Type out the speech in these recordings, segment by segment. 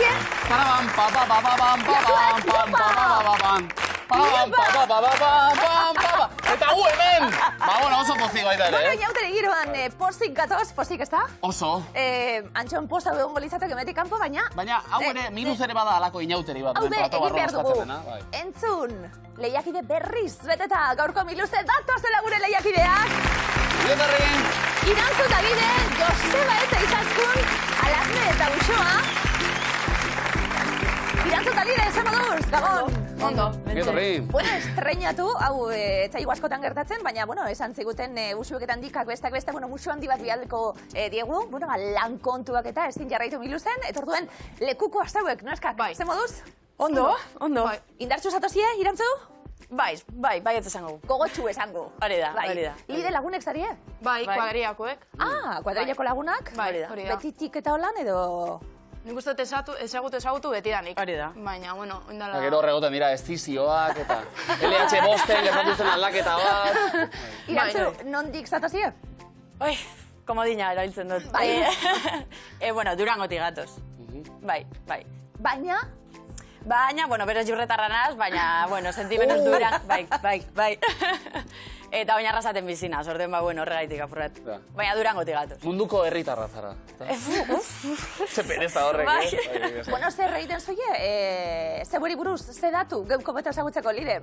Zuekin? Eta gu hemen! Bueno, oso pozik baita ere. Bueno, inauteri giroan pozik gatoz, pozik, ez da? Oso. Antxon posta egongo litzateke metik kanpo, baina... Baina, hau ere, minus ere bada alako inauteri bat. Hau be, egin behar dugu. Entzun, lehiakide berriz, beteta gaurko Miluze datozela gure lehiakideak. Iotarren! Irantzu eta bide, Joseba eta Izaskun, Alasne eta Uxoa. Irantzu eta bide, esan moduz, Gabon. Ondo. Iotarren! Bueno, estrenatu, hau etzaigu askotan gertatzen, baina, bueno, esan ziguten usueketan dikak bestak beste, bueno, musu handi bat bialko diegu, bueno, lan kontuak eta ezin jarraitu Miluzen, etorduen lekuko hastauek, no eskak? Bai. Zer moduz? Ondo, ondo. Indartzu zatozie, Irantzu? Bai, ez esango. Gogotxu esango. Hori da, hori da. Lide lagunek zarie? Bai, kuadriakoek. Kuadrilako lagunak? Hori da. Betitik eta holan edo... Nik uste dut ezagutu beti danik. Hori da. Baina, bueno, oindala... Gero horregoten dira estizioak eta LH bosten gertatu zen aldaketa bat. Irantzu, nondik zatozie? Oi, komodina erabiltzen dut. Bai. Bueno, Durangotik gatoz. Bai. Baina, bueno, berez jurretarra naz, baina, bueno, sentimenuz Duran, bai. Eta oin arrasaten bizina, orduen, bueno, horregaitik apurrat. Baina Durangotik gatoz. Munduko herritarra zara. Ze pereza horrek, eh? Bueno, zer reiten zoie, zebueri buruz, ze datu, geuko beta ezagutzeko lide?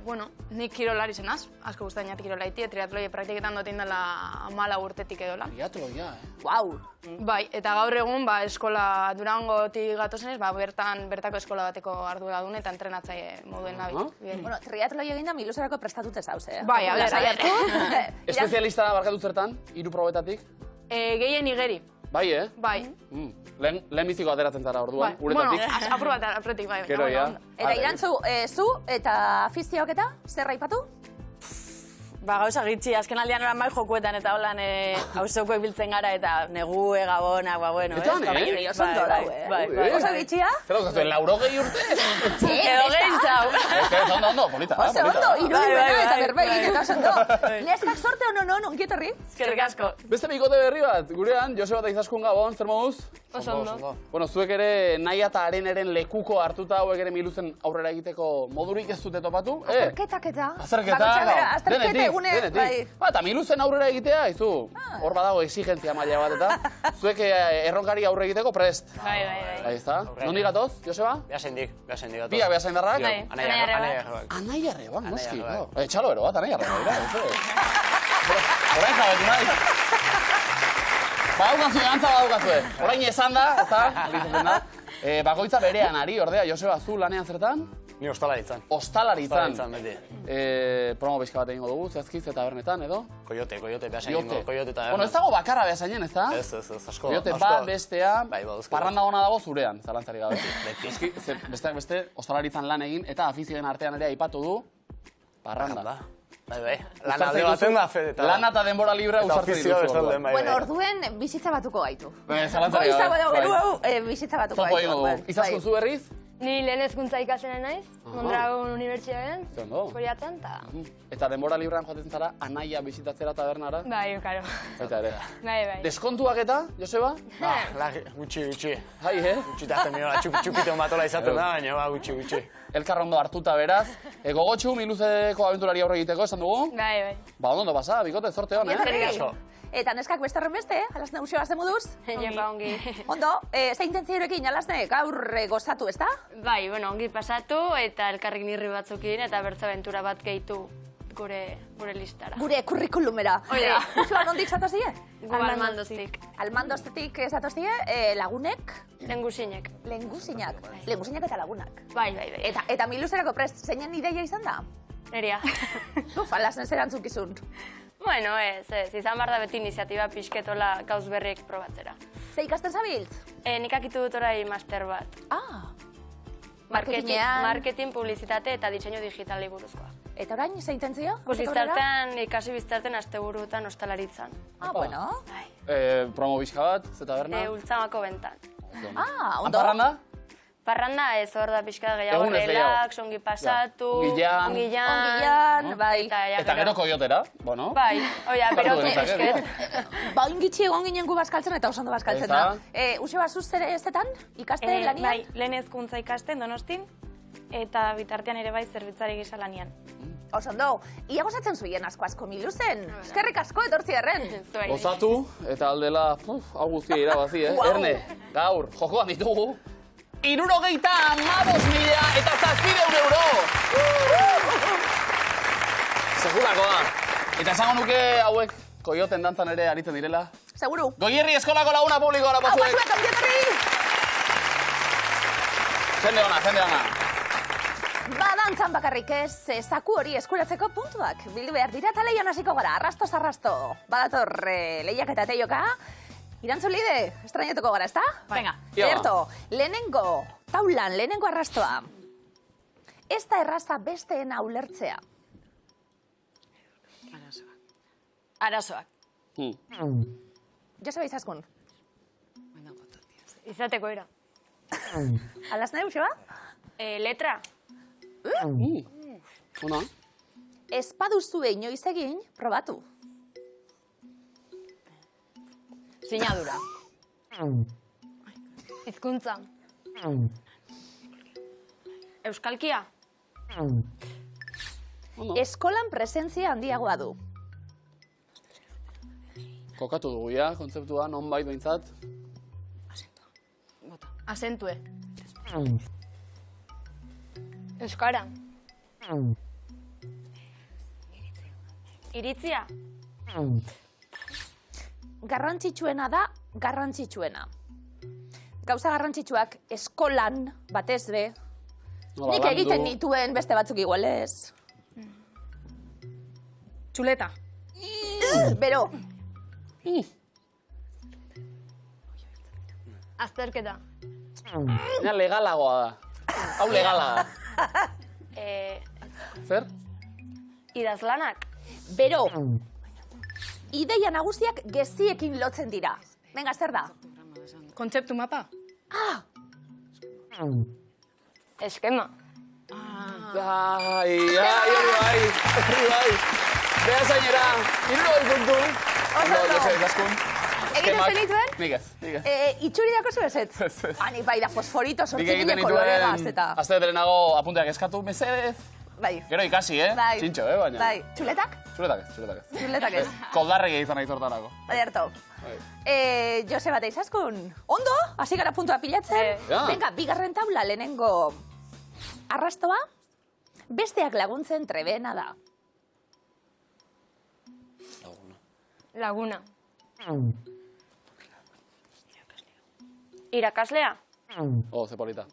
Bueno, nik kirolari zenaz, asko guztain jat kirolaitie, triatloi praktiketan dotein dela 14 urtetik edola. Triatloia, Guau! Bai, eta gaur egun, eskola Durangotik gatozenez, bertako eskola bateko ardura dune eta entrenatzaile moduen nabil. Bueno, triatloi eginda Miluzerako prestatute zauz, eh? Bai, a ber. Espezialista da barkatu zertan, 3 probetatik? Gehien igeri. Bai, eh? Bai. Lehen biziko ateratzen zara orduan, uretatik. Bueno, apur bat apretik, bai. Gero, ja. Eta Irantzu, zu eta afizioak eta, zer aipatu? Ba, gauza gitxi, azken aldean oran bai jokuetan eta holan hauzokoek biltzen gara eta negu, gabonak, ba, bueno, Eta Bai, oso ondo dau, eh? Oso gitxia? Zer dauzkazu, 80 urte? Edo gehitzau. Ez, ondo, polita. Oso ondo, irudimena eta berbegin eta oso ondo. Neskak sorte hono, onkietorri? Eskerrik asko. Beste bikote berri bat, gurean, Joseba eta Izaskun Gabon, zer moduz? Oso ondo. Bueno, zuek ere nahi eta areneren lekuko hartuta hauek ere Miluzen aurrera egiteko modurik ez dute topatu? Azterketak eta? Azterketa, azterketa egune, bai. Eta Miluzen aurrera egitea, izu, hor badago exigentzia maila bat eta, zuek erronkari aurre egiteko prest. Bai. Ahí está. Nondi gatoz, Joseba? Behasendik gatoz. Bia behasendarrak? Anai Arrebak, noski. Txalo ero bat, Anai Arrebak. Horain jabetu nahi. Badaukazu, gantza badaukazu. Horain esan da, ez da? Bakoitza berean ari, ordea, Joseba, zu lanean zertan? Ni ostalaritzan. Ostalaritzan. beti. Promo bizka bat egingo dugu, zehazkiz eta bernetan, edo? Koiote, behasendik, koiote eta Bueno, ez dago bakarra behasainen, ez da? Ez, asko. Koiote bat, bestea, Bai, baduzko. parranda gona dago zurean, zalantzari gabe. Beti. Beste, ostalaritzan lan egin, eta afizioen artean ere aipatu du, parranda. Bai. Lan alde baten da, Fede. Lana eta denbora libre usartzen dituzu. Bueno, orduen bizitza batuko gaitu. Zalantzari gabe. Bizitza batuko Topo egingo gaitu. dugu. Izaskun zu berriz? Ni lehen hezkuntza ikasena naiz, Mondragon Unibertsitatean, Ze ondo. Koriatzen, eta... Eta denbora librean joaten zara, anaia bizitatzera tabernara? Bai, karo. Eta ere. Bai. Deskontuak eta, Joseba? Gutxi. Bai, eh? Gutxi da, txupiten batola izaten da, baina gutxi. Elkarrondo hartuta beraz. Gogotxu, Miluzeko abenturari aurre egiteko, esan dugu? Bai. Ba, ondo pasa, bikote, zorte hon, Eskerrik Eta neskak beste horren beste, Alasne Uxoa ze moduz? Ongi. Ondo, ze intentzioekin Alasne gaur gozatu, ez da? Bai, ongi pasatu, eta elkarrik nirri batzukin, eta bertza abentura bat gehitu gure listara. Gure kurrikulumera. Oida. Uxoa, nondik zatozie? Gu Almandoztik. Almandoztik zatozie, lagunek? Lengusinek. Lengusinak. Lengusinak eta lagunak. Bai. Eta Miluzerako prest, zeinen ideia izan da? Neria. Alasne zer antzukizun. Bueno, ez, izan behar da beti iniziatiba pixketola gauz berriek probatzera. Ze ikasten zabiltz? Nik akitu dut orai master bat. Marketingean. Marketing, publizitate eta diseinu digitali buruzkoa. Eta orain, ze intentzio? Ikasi biztarten asteburuetan ostalaritzan. Bueno. Promo bizka bat, ze taberna? Ultzamako bentan. Ondo. Anparranda? Parranda ez hor da pixka gehiago Egunez gehiago. relax, ongi pasatu, Ongilan. Ongilan, bai. Eta gero koiotera, bueno. Bai, oia, Partu berotu genezake, pixket. Ba, ingitxi egon ginen gu bazkaltzen eta oso ondo bazkaltzen da. Useba, zuz ere estetan? Ikaste lanian? Bai, lehen hezkuntza ikasten Donostin, eta bitartean ere bai zerbitzari gisa lanian. Oso ondo, ia gozatzen zuien asko miluzen. Eskerrik asko etortzi erren. Gozatu, eta aldela, hau guztia irabazi, Erne, gaur, jokoan ditugu. 75.000 eta 700 euro! Segurakoa. Eta esango nuke hauek koioten dantzan ere aritzen direla. Seguru. Goierri eskolako laguna publikoa Hau pasuek. pasuek, ongietari! Jende ona. Badantzan bakarrik ez, zaku hori eskuratzeko puntuak. Bildu behar dira eta lehian hasiko gara, arrasto. Badator lehiak eta teioka. Irantzulide, estrainatuko gara, ezta? Venga. Ederto, lehenengo, taulan, lehenengo arrastoa. Ez da erraza besteena ulertzea. Arazoak. Joseba izaskun. Izateko era. Alaz nahi, Useba? Letra. Ona. Ez baduzue inoiz egin, probatu. Sinadura. Hizkuntza. Euskalkia. Eskolan presentzia handiagoa du. Kokatu dugu ja, kontzeptua, nonbait behintzat. Asentue. Euskara. Iritzia. Garrantzitsuena da, garrantzitsuena. Gauza garrantzitsuak eskolan, batez be, nik egiten nituen beste batzuk igualez. Txuleta. Bero, Azterketa. Ja, legalagoa da. Hau legala da. Zer? Idazlanak. bero. Ideia nagusiak geziekin lotzen dira. Venga, zer da? Kontzeptu mapa. Eskema. Hori bai. Bea zainera, 70 puntu. Ondo, Joseba Izaskun. Egiten zenituen? Nik ez. Itxuri dako zu eset? Ez. Ani, bai, da fosforito Nik sortzen egiten ginen koloregaz nituen, eta... azte derenago apunteak eskatu, mesedez. Bai. Gero ikasi, Bai. Txintxo, baina. Bai, txuletak? Txuletak ez. Txuletak ez. Koldarregi izan nahi zortarako. Ederto. Bai. Joseba eta Izaskun, ondo? Hasi gara puntua pilatzen? Ja. Venga, bigarren taula lehenengo arrastoa, besteak laguntzen trebena da. Laguna. Irakaslea. Ze polita.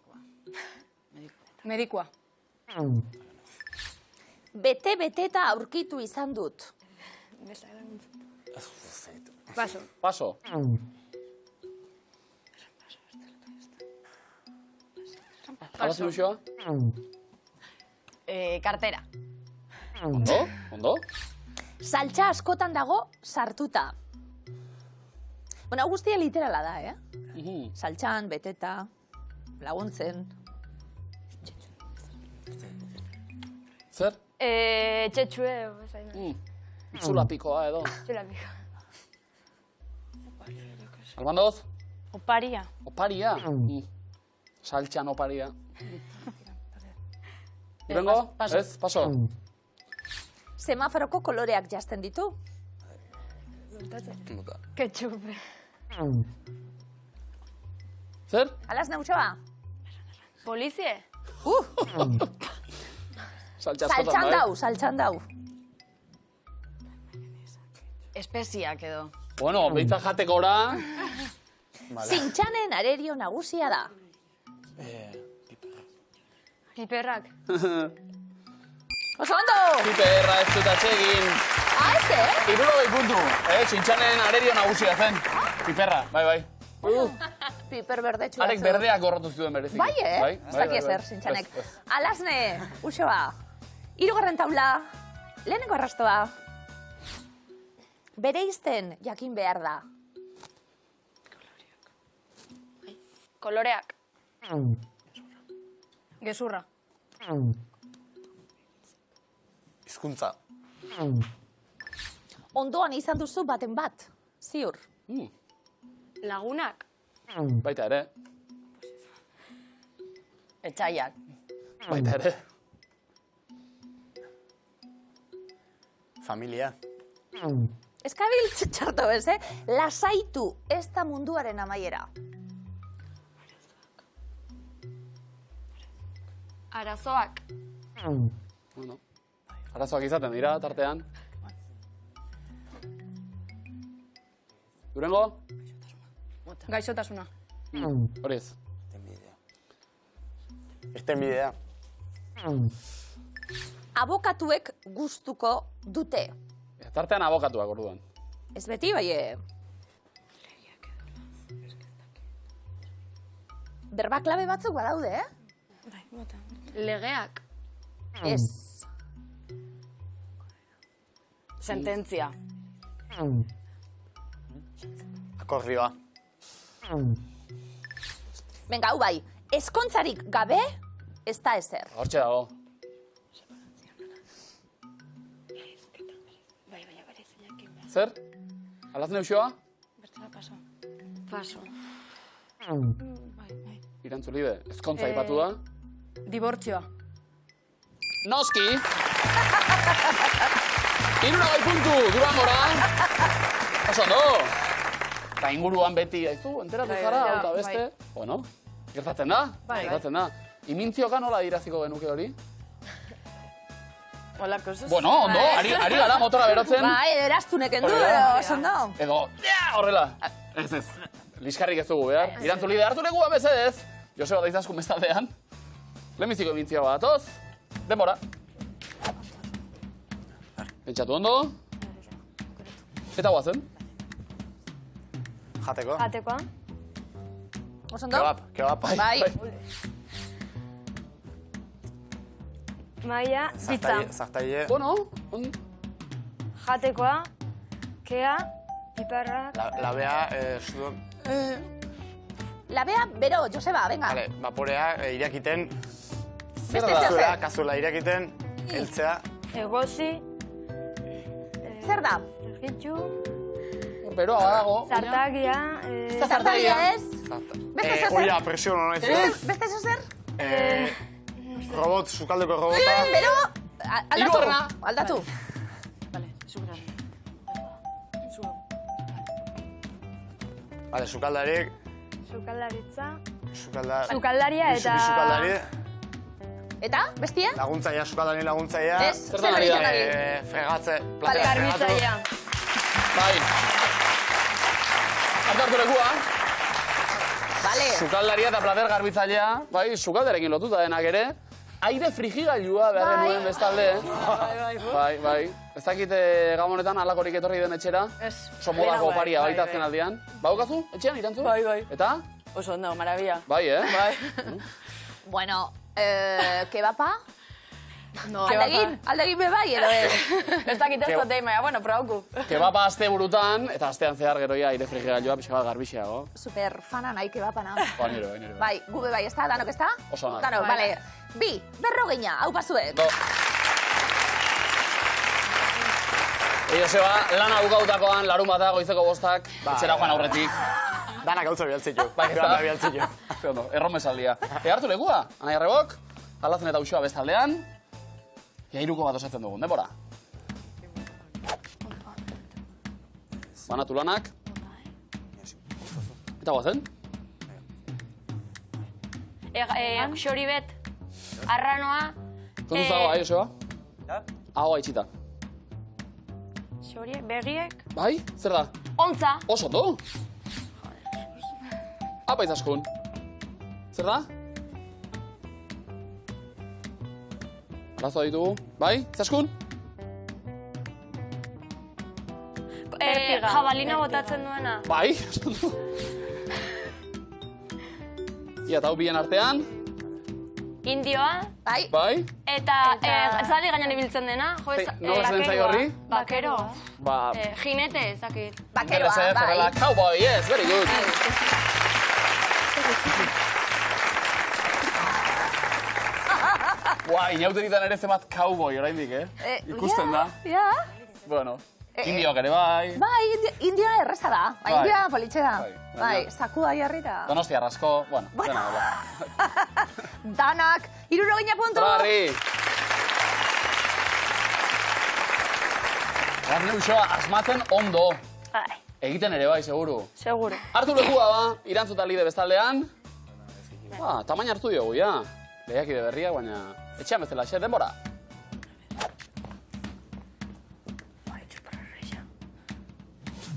Medikua. Bete-beteta aurkitu izan dut. Paso. Hala zilusioa? Kartera. Ondo? Saltxa askotan dago sartuta. Bueno, hau guztia literala da, Saltxan, beteta, laguntzen. Zer? Txetxue. Itzulapikoa edo. Txulapiko. Almandoz? Oparia. Oparia? Saltxan oparia. Irengo? Paso. Ez? Paso? Semaforoko koloreak jasten ditu. Ketxupe. Zer? Alaz Useba? Polizie. Saltxa askotan, bai? Saltxan dau. Espeziak edo. Bueno, behitzak jatekora. Zintxanen arerio nagusia da. Piperrak. Oso ondo! Piperra ez dut atsegin. Ez, 70 puntu. Txintxanen arerio nagusia zen. Piperra, bai. Piper berde txulatzu. Arek berdeak gorrotu zituen bereziki. Bai, ez daki ezer, zintxanek. Alazne, Useba, 3. taula, lehenengo arrastoa. Bereizten jakin behar da. Koloreak. Gezurra. Hizkuntza. Ondoan izan duzu baten bat, ziur. Lagunak. Baita ere. Etxaiak. Baita ere. Familia. Eskabiltz txarto bez, Lasaitu ez da munduaren amaiera. Arazoak. Bueno, arazoak izaten dira, tartean. Durengo? Gaixotasuna. Hori ez. Irtenbidea. Abokatuek gustuko dute. Tartean abokatuak orduan. Ez beti, bai... Berba klabe batzuk badaude, Legeak. Ez. Sententzia. Akordioa. Venga, hau bai, ezkontzarik gabe, ez da ezer. Hortxe dago. Zer? Alazne usua? Paso. Irantzulide, ezkontza ipatu da. Dibortzioa. Noski! 60 puntu, Durangora! Oso, no! Eta inguruan beti, aizu, enteratu zara, hau eta beste. Bueno, gertatzen da? Gertatzen da. Imintzioka nola iraziko genuke hori? Olako zuz. Bueno, ondo, ari gara motora berotzen. Bai, eraztunek endu, oso ondo. Edo, horrela. Ez. Liskarrik ez dugu behar. Irantzulide hartu legua bezedez. Joseba daizaskun bestaldean. Lehenbiziko imintzioa bat atoz. Denbora. Pentsatu ondo. Eta guazen. Jateko. Jatekoa. Oso ondo? Kebab. Bai. Maia, pizza. Zartaile. Bueno, Jatekoa. Kea. Piparrak. Labea, sudon. Labea, bero, Joseba, venga. Vale, vaporea, irakiten. Beste zer. Kazuela irakiten. Eltzea. Egosi. Zer da? Ergitxu. beroa badago. Zartagia. Zartagia ez? Beste zer? Oia, presio no naiz. Beste zer? Robot, sukaldeko robota. Bero, aldatu. Vale, sukaldarik. Sukaldaritza. Sukaldaria eta... Sukaldari. Eta, bestia? Laguntzaia, sukaldari laguntzaia. Ez, zer egiten ari? Fregatze. Vale, garbitzaia. Bai. Hartartu lekua. Vale. Sukaldaria eta plater garbitzailea. Bai, sukaldarekin lotuta denak ere. Aire frigigailua behar genuen bestalde. Bai. Ez dakit gamonetan alakorik etorri den etxera. Ez. Somodako oparia baita azken aldian. Baukazu, etxean, irantzu? Bai. Eta? Oso ondo, maravilla. Bai, Bai. Bueno, kebapa? No, Aldegin be bai, edo ez dakit ez dut egin, bueno, probauku. Kebapa aste burutan, eta astean zehar geroia aire frigigailua pixka bat garbixiago. Super fana nahi kebapana. Nire. Bai, gube bai, ez da, danok ez da? Oso onak. Danok, bale. Bi, berrogeina, hau pasuet. Joseba, lana bukautakoan, larun bata goizeko bostak, etxera joan aurretik. Danak gautza bialtzitxo. Bai, ez da? Erromesaldia. Hartu lekua, Anai Arrebok, Alazen eta Uxoa bestaldean. Ia hiruko bat osatzen dugun, denbora. Banatu lanak. Eta guazen? Xoribet, arranoa... Kontuz dago, Joseba? Hau itxita. Xoriek, begiek. Bai? Zer da? Ontza. Oso ondo? Apa izaskun. Zer da? Arazoa ditugu. Bai? Izaskun? Jabalina botatzen duena. Bai? Oso ondo. Ia, eta hau bien artean. Indioa. Bai? Eta zaldi gainan ibiltzen dena. Nola zen zai horri? Bakero. Jinete, ezakit. Bakeroa, bai. Cowboy, yes, very good. 6 Inauteritan ere zemat cowboy oraindik, Ikusten da. Ja. Bueno, indioak ere bai. Bai, india erreza da. Bai. India politxe da. Bai. Zakua jarrita. Donostia arrasko, bueno, dena hola. Danak, 60 puntu. Barri! Garne usoa asmatzen ondo. Egiten ere bai, seguru. Seguro. Hartu lekua ba, irantzuta lide bestaldean. Tamaina hartu diogu, ja. Lehiakide berria, baina etxean bezala, xe, denbora.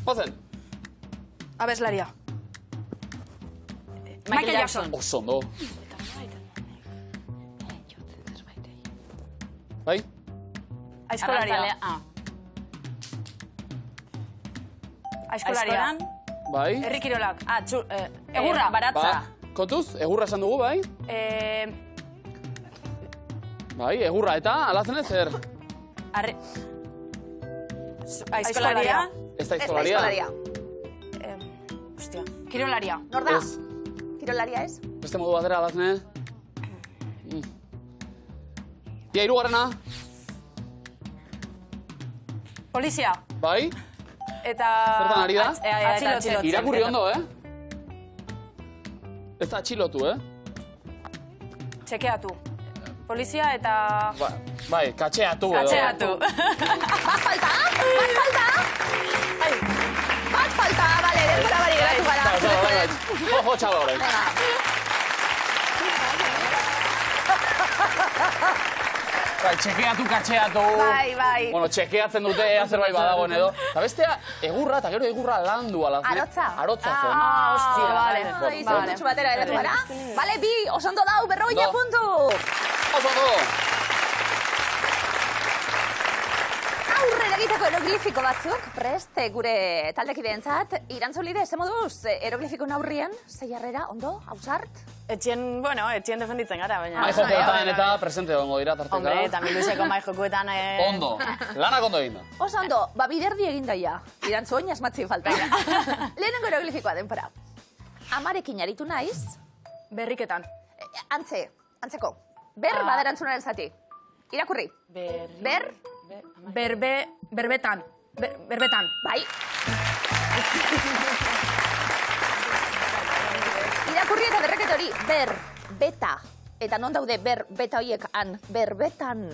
Ozen. Abeslaria. Michael Jackson. Oso ondo. Bai? Aizkolaria. Aizkolaria. Bai? Herri kirolak. Egurra. Baratza. Kontuz, egurra esan dugu, bai? Bai, egurra eta, alazen ez zer? Aizkolaria. Ez da aizkolaria? Ostia. Kirolaria. Nor da? Ez. Kirolaria ez? Beste modu batera, alazne? Ia, hirugarrena? Polizia. Bai? Eta... Zertan ari da? Atxilotzen. Irakurri ondo, Ez da atxilotu, Txekeatu. Polizia eta... Bai, katxeatu edo. Katxeatu. Bat falta? Bat falta, bale, denbora bari geratu gara. Jo, txalo horrein. Bai, txekeatu, katxeatu. Bai. Bueno, txekeatzen dute, zerbait badagoen edo. Eta bestea, egurra, eta gero egurra landu alazne. Arotza. Arotza zen. Ostia, Bale, puntutxu batera geratu gara. Bale, bi, osondo dau, 40 puntu. Oso ondo. Aurrera egiteko eroglifiko batzuk, prest gure taldekideentzat, irantzulide, ze moduz, eroglifiko aurrien, zeiarrera, ondo, hausart? Etxien defenditzen gara, baina... Mai jokoetan eta presente ongo dira tarteka. Hombre, eta miluseko mai jokoetan... Ondo, lanak ondo egin da. Oso ondo, biderdi egin daia, irantzu oin asmatzi falta. Lehenengo eroglifikoa denpora. Amarekin aritu naiz. Berriketan. Antzeko. Baderantzunaren zati. Irakurri. Berbetan. Bai. Irakurri eta berreket hori. Beta. Eta non daude beta horiek han. Berbetan.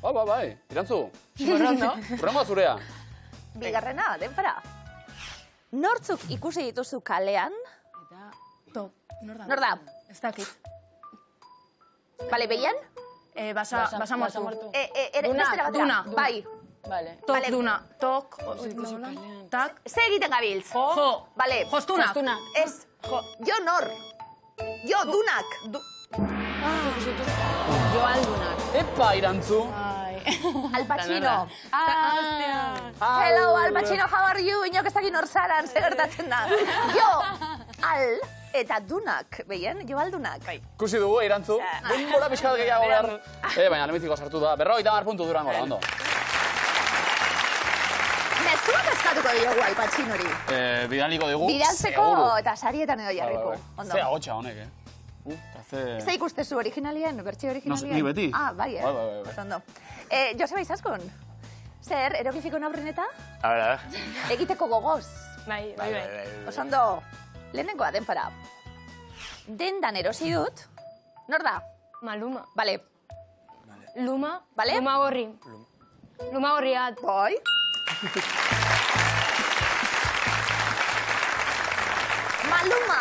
Bai. Irantzu. Urrengoa zurea. Bigarrena, denpora. Nortzuk ikusi dituzu kalean? Nor da? Ez dakit. Bale, behian? Basamortu. Duna. Bai. Tok duna. Tok. Tak. Ze egiten gabiltz? Jo. Bale. Jostunak. Ez. Jo nor. Jo dunak. Jo aldunak. Epa, irantzu. Al Pacino. Hostia. Hello, Al Pacino, how are you? Inok ez dakit nor zaran, ze gertatzen da. Jo, al, eta dunak, behien, jo aldunak. Ikusi dugu, irantzu. Denbora pixkat gehiago behar. Baina, lemiziko sartu da. 50 puntu durango da, ondo. Mezuak eskatuko diogu Al Pacinori. Bidaliko dugu. Bidaltzeko eta sarietan edo jarriko. Ze agotxa honek, Ze ikustezu originalien, bertxio originalien? Ni beti. Bai. Bai. Ondo. Joseba Izaskun, zer, eroglifiko aurreneta? A ver. Egiteko gogoz. Bai. Osondo, lehenengoa denpora. Dendan erosi dut. Nor da? Maluma. Bale. Luma. Bale? Luma gorri. Luma gorriat. Bai. Maluma.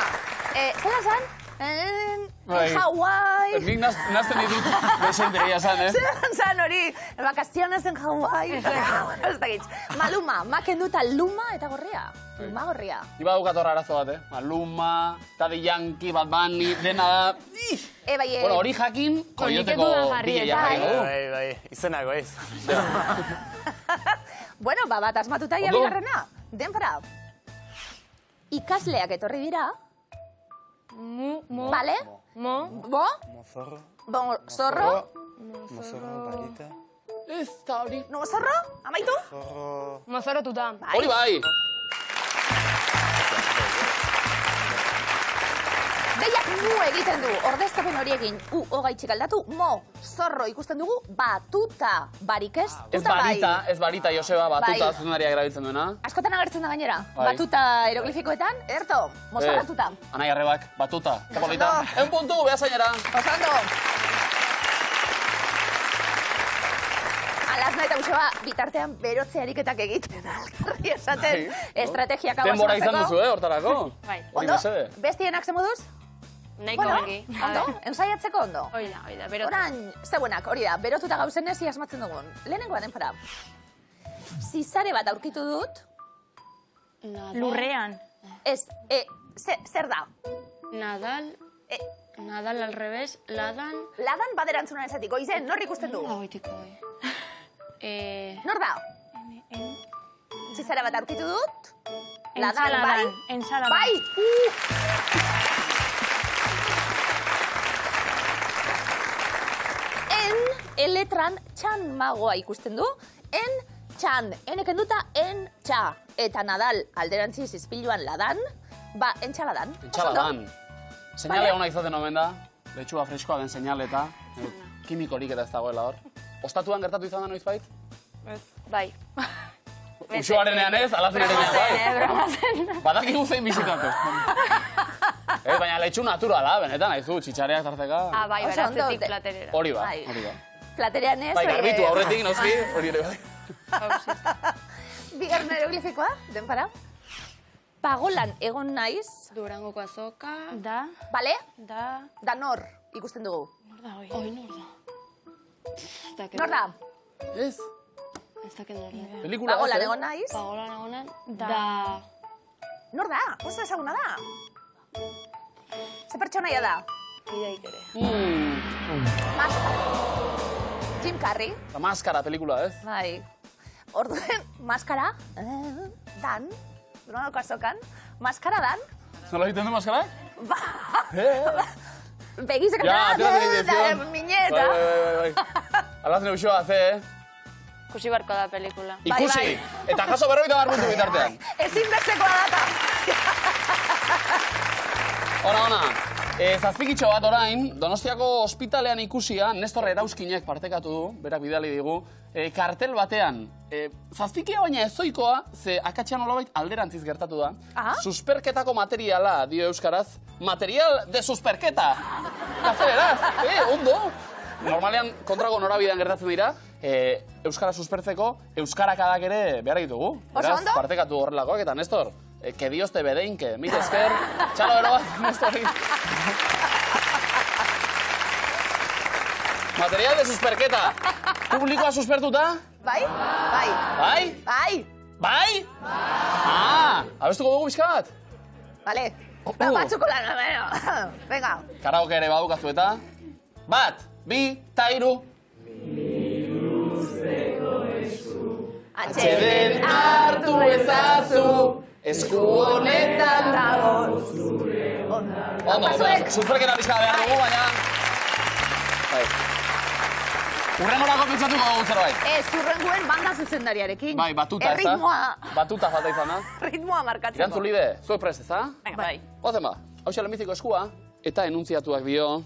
Zela zan? Hawaii. Nik nazten ditut desentegia zan, Zan hori, vacaciones en Hawaii. Ez dakit. Maluma, maken duta luma eta gorria. Luma gorria. Iba dukatorra arazo bat, Maluma, Daddy Yankee, Bad Bunny, dena da... Bai. Bueno, hori jakin, koioteko DJ jarri. Bai. Izenako, ez. Bueno, bat asmatuta ia bigarrena. Denpora. Ikasleak etorri dira. Bale? Bo? Mozorro. Zorro? Mozorro, balita. Ez da hori. No, zorro? Amaitu? Mozorotuta. Hori bai. Deiak mu egiten du, ordezkapen horiekin u hogaitxik aldatu, mo, zorro ikusten dugu, batuta, barik ez? Ez barita, Joseba, batuta zuzendariak erabiltzen duena. Askotan agertzen da gainera, Bai. batuta hieroglifikoetan, erto, mozorratuta. Anai arrebak, batuta, polita. Egun puntu, beha zainera. Osando. Alazna eta Joseba bitartean berotze ariketak egiten alkarri esaten estrategiak hau Denbora izan duzu, hortarako? Bai. Ondo, bestienak ze moduz? Nahiko ongi. Ondo, ensaiatzeko ondo. Oida, berotu. Orain, zeuenak, hori da, berotuta gauzen ez asmatzen dugun. Lehenengoa denpora. Zizare bat aurkitu dut. Lurrean. Ez, zer da? Nadal al revés, ladan... Ladan baderantzuna esatiko, izen, nor ikusten du? Goitiko, Nor da? Zizare bat aurkitu dut. Ladan, bai? Ensaladan. Bai! Letran txan magoa ikusten du, txan, eneken duta, txa. Eta Nadal alderantziz izpiluan ladan, entxaladan. Entxaladan. Seinale hona izaten omen da, letxua freskoa den seinale eta kimikorik eta ez dagoela hor. Ostatuan gertatu izan da noizbait? Bai. Usuarenean ez, alazenean bai. Badakigu zein bizitatu. Baina letxu naturala, benetan, haizu, txitxareak tarteka. Bai, beratzetik platerera. Hori ba. Platerean ez. Bai, garbitu aurretik, noski, hori ere bai. Bigarren hieroglifikoa, denpara. Pagolan egon naiz. Durangoko azoka. Da. Bale? Da. Nor ikusten dugu. Nor da, Nor da. Nor da? Ez. Ez dakit nor da. Pelikula Pagolan egon naiz. Pagolan egonan. Da. Nor da? Oso ezaguna da. Ze pertsonaia da? Ideik ere. Maskara. Jim Carrey. La Maskara pelikula, ez? Bai. Orduen, maskara. Dan. Durangoko azokan. Maskara dan. Nola egiten du maskarak? Begizek mineta. Bai. Alazne uxoa, Ikusi barko da pelikula. Ikusi! Eta jaso 50 puntu bitartean. Ezin bestekoa data. Ona. Zazpikitxo bat orain, Donostiako ospitalean ikusia, Nestor Erauskinek partekatu du, berak bidali digu, kartel batean. Zazpikia baina ezoikoa, ze akatxean olabait alderantziz gertatu da. Susperketako materiala, dio euskaraz, material de susperketa. Kazereraz, ondo. Normalean kontrako norabidean gertatzen dira, euskara suspertzeko, euskarakadak ere behar ditugu. Oso ondo? Partekatu horrelakoak eta Nestor, que Dios te bedeinke, mil esker, txalo bero bat, Nestor. Material de susperketa. Publikoa suspertuta? Bai? Bai? Abestuko dugu bizka bat? Bale. Batzuko lan, venga. Karaoke ere badukazu eta. 1, 2, 3. Atxeden hartu ezazu, esku honetan dago. Ondo, susperketa bizka behar dugu, baina... Urrengorako pentsatuko dugu zerbait. Urrenguen banda zuzendariarekin. Bai, batuta, ez da? Erritmoa. Batuta falta izan da. Ritmoa markatzeko. Irantzun lide, zuek prest, ez da? Bai. Ozen ba, hau lehenbiziko eskua, eta enuntziatuak dio...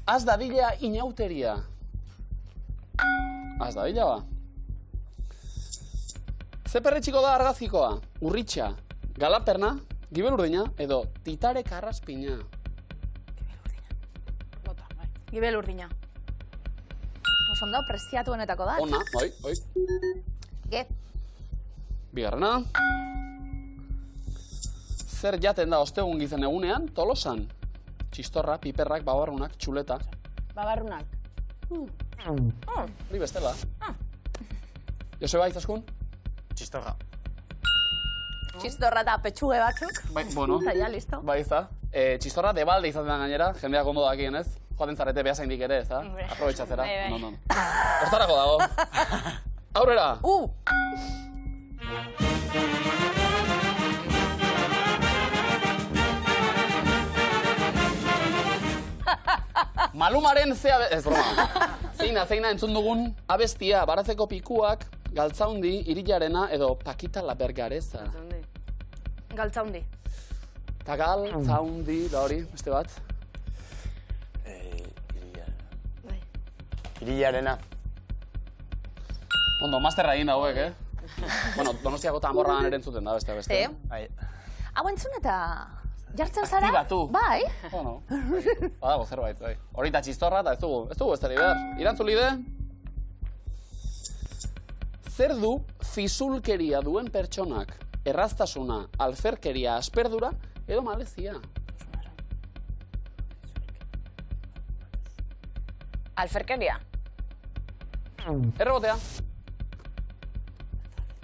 Az dadila inauteria. Az dadila ba. Ze perretxiko da argazkikoa? Urritxa, galaperna, gibelurdina edo titare karraspina. Gibelurdina. Osondo, preziatuenetako da. Ona, bai. Ge. Bigarrena. Zer jaten da ostegun gizen egunean, Tolosan? Txistorra, piperrak, babarrunak, txuleta. Babarrunak. Hori bestela. Joseba, izaskun? Txistorra. Txistorra eta petxuge batzuk. Bai, bueno. Eta ja, listo. Bai, ez da. Txistorra debalde izaten da gainera, jendeak ondo dakien ez? Joaten zarete behasaindik ere, ez da? Aprobetxatzera. No. Ostarako dago. Aurrera! Malumaren ez broma. Zeina entzun dugun abestia, baratzeko pikuak, galtzaundi, irilarena edo Pakita la Bergareza. Galtzaundi. Tagal, zaundi, da hori, beste bat. Irilarena. Ondo, masterra egin dauek, Bueno, Donostiako Tamborran erentzuten da, beste. Hau entzun eta jartzen zara? Aktibatu. Bai. Bueno, badago zerbait, bai. Horita txistorra eta ez dugu ez dara behar. Irantzulide? Zer du fisulkeria duen pertsonak? Erraztasuna, alferkeria, asperdura edo malezia? Alferkeria. Errebotea.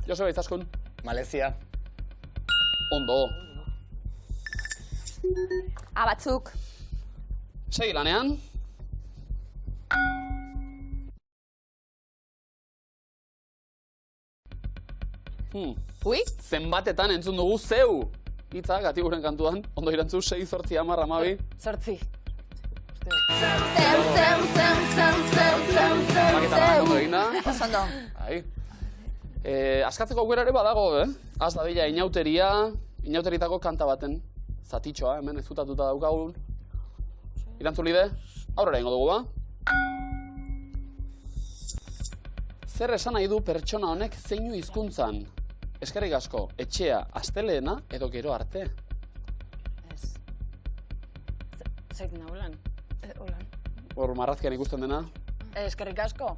Joseba Itzaskun. Malezia. Ondo. Batzuk. Segi lanean. Ui? Zenbatetan entzun dugu zeu. Hitza, Gatiburen kantuan. Ondo irantzu, 6, 8, 10, 12. 8. Ondo egin da. Oso ondo. Askatzeko aukera ere badago, Az dadila inauteritako kanta baten zatitxoa, hemen ezutatuta daukagun. Irantzulide, aurrera ingo dugu, ba? Zer esan nahi du pertsona honek zeinu hizkuntzan? Eskerrik asko, etxea, asteleena edo gero arte? Ez. Zait nahulan. Holan. Hor marrazkian ikusten dena. Eskerrik asko.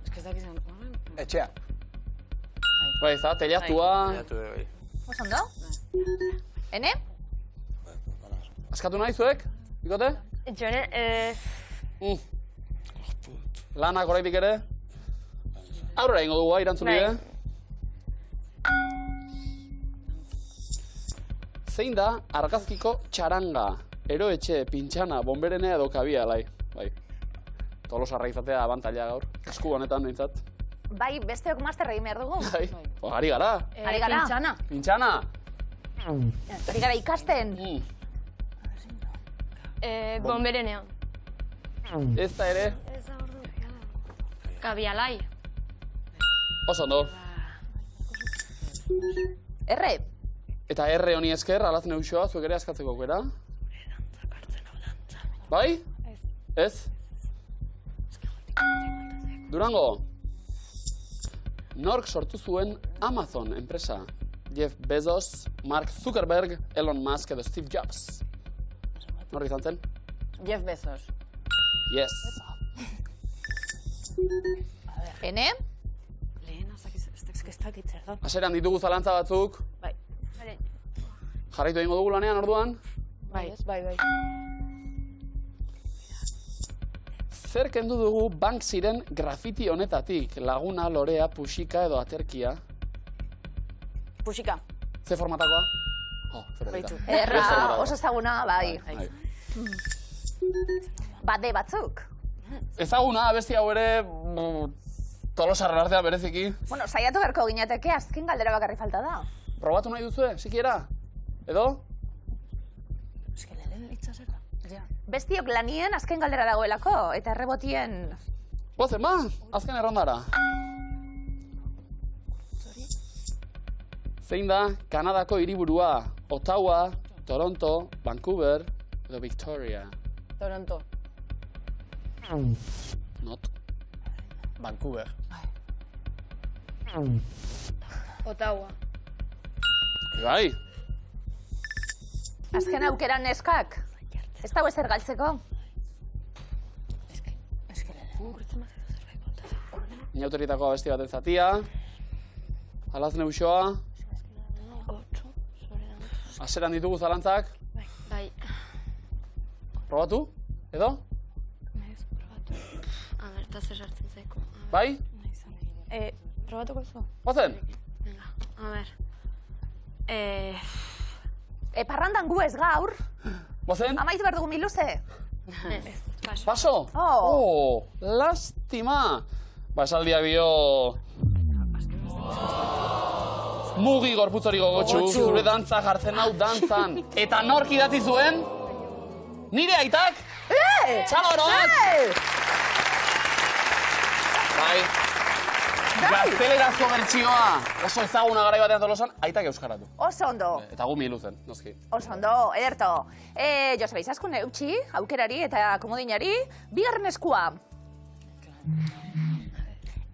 Eskizakizan. Etxea. Bai, za, teliatua. Oso ondo? Ene? Askatu nahi zuek? Ikote? Jone, Lanak oraitik ere? Aurrera ingo dugu, irantzulide. Zein da argazkiko txaranga? Eroetxe, pintxana, bonberene edo kabia, lai. Bai. Tolosarra izatea abantaila gaur. Esku honetan nintzat. Bai, besteok masterra egin behar dugu. Bai. Ari gara. Ari gara. Pintxana. Pintxana. Ari gara ikasten. Bonberenea. Ez da ere. Kabialai. Oso ondo. Erre. Eta erre honi esker, alaz neuxoa, zuek ere askatzeko aukera. Bai? Ez. Durango. Nork sortu zuen Amazon enpresa? Jeff Bezos, Mark Zuckerberg, Elon Musk edo Steve Jobs. Nork izan zen? Jeff Bezos. Yes. Ene? Lehen, ez dakit zer da. Aseran ditugu zalantza batzuk. Bai. Jarraitu egingo dugu lanean orduan. Bai. Zer kendu dugu Banksyren grafiti honetatik? Laguna, lorea, puxika edo aterkia? Puxika. Ze formatakoa? Zer Baitu. Erra, oso ezaguna, bai. Bai. Bade batzuk. Ezaguna, abesti hau ere Tolosarren artea bereziki. Bueno, saiatu beharko ginateke, azken galdera bakarri falta da. Probatu nahi duzue, sikiera? Edo? Bestiok lanien azken galdera dagoelako, eta errebotien... Gozen, ba, azken errondara. Zein da Kanadako hiriburua? Ottawa, Toronto, Vancouver edo Victoria? Toronto. Not. Vancouver. Ottawa. Bai. Azken aukeran neskak. Ez dago ezer galtzeko. Inauteritako abesti baten zatia. Alaz neuxoa. Aseran ditugu zalantzak. Bai. Probatu? Edo? A ber, eta zer sartzen zaiko. Bai? Probatuko zu? Gozen? Venga, a ber. Parrandan gu ez gaur. Gozen? Amaitu behar dugu miluze. Ez, paso. Paso? Oh. Lastima. Basaldia bio... Mugi gorputzori gogotxu, zure dantza jartzen hau dantzan. Eta nork idatzi zuen? Nire aitak? Txalo oroak! Bai. Gaztelerazko bertsioa oso ezaguna garai batean Tolosan, aitak euskaratu. Oso ondo. Eta gu miluzen, noski. Oso ondo, ederto. Joseba Izaskun eutxi, aukerari eta komodinari, bigarren eskua.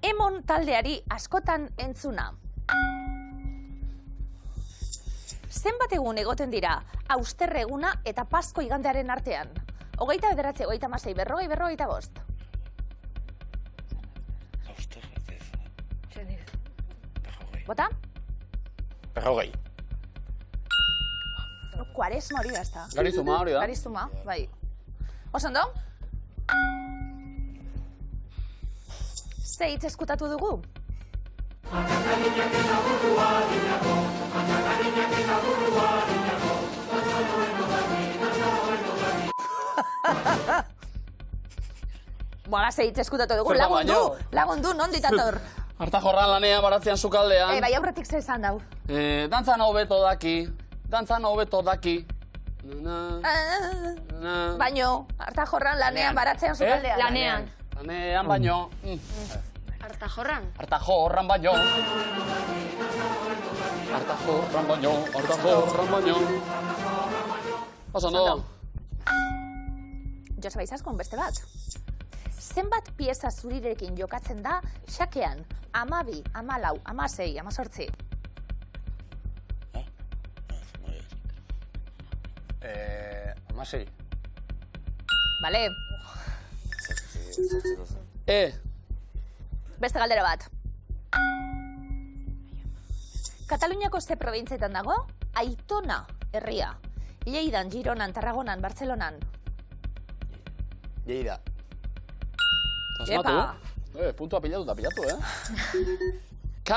Emon taldeari askotan entzuna. Zenbat egun egoten dira, austerre eguna eta Pasko igandearen artean? 29, 36, 40, 45. Bota? 40. Kuaresma hori da, ezta? Garizuma hori da. Garizuma, bai. Oso ondo? Ze hitz eskutatu dugu? Bola, ze hitz eskutatu dugu, lagundu, non ditator? Harta jorran lanean, baratzean sukaldean. Bai, aurretik ze esan dau. Dantzan hobeto daki. Baino, harta jorran lanean baratzean sukaldean. Lanean. Lanean baino. Harta jorran. Harta jorran baino. Oso ondo. Joseba Izaskun beste bat. Zenbat pieza zurirekin jokatzen da xakean? 12, 14, 16, 18. Amasei. Bale, beste galdera bat. Kataluniako ze probintzietan dago? Aitona herria. Lleidan, Gironan, Tarragonan, Bartzelonan. Lleida. Epa! Puntua pilatu, K.